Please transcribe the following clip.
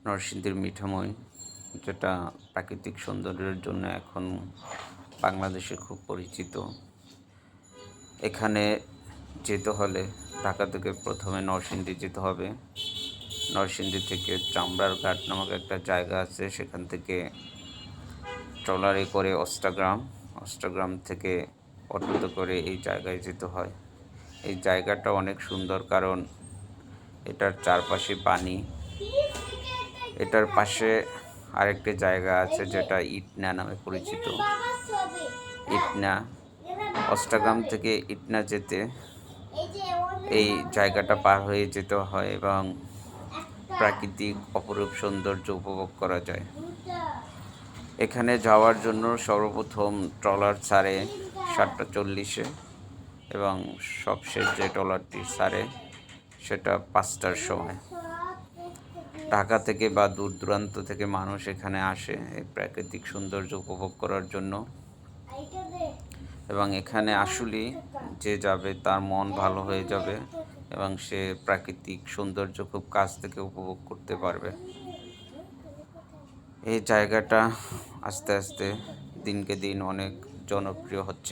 নরসিংদীর মিঠামই, যেটা প্রাকৃতিক সৌন্দর্যের জন্য এখন বাংলাদেশে খুব পরিচিত। এখানে যেতে হলে ঢাকা থেকে প্রথমে নরসিংদী যেতে হবে। নরসিংদী থেকে চামড়ার ঘাট নামক একটা জায়গা আছে, সেখান থেকে ট্রলারে করে অষ্টাগ্রাম থেকে অটোতে করে এই জায়গায় যেতে হয়। এই জায়গাটা অনেক সুন্দর, কারণ এটার চারপাশে পানি। এটার পাশে আরেকটি জায়গা আছে যেটা ইটনা নামে পরিচিত। ইটনা, অষ্টাগ্রাম থেকে ইটনা যেতে এই জায়গাটা পার হয়ে যেতে হয় এবং প্রাকৃতিক অপরূপ সৌন্দর্য উপভোগ করা যায়। এখানে যাওয়ার জন্য সর্বপ্রথম ট্রলার ছাড়ে 7:40-এ এবং সবশেষ যে ট্রলারটি ছাড়ে সেটা 5টার সময়। ঢাকা থেকে বা দূর দূরান্ত থেকে মানুষ এখানে আসে এই প্রাকৃতিক সৌন্দর্য উপভোগ করার জন্য, এবং এখানে আসলেই যে যাবে তার মন ভালো হয়ে যাবে এবং সে প্রাকৃতিক সৌন্দর্য খুব কাছ থেকে উপভোগ করতে পারবে। এই জায়গাটা আস্তে আস্তে দিনকে দিন অনেক জনপ্রিয় হচ্ছে।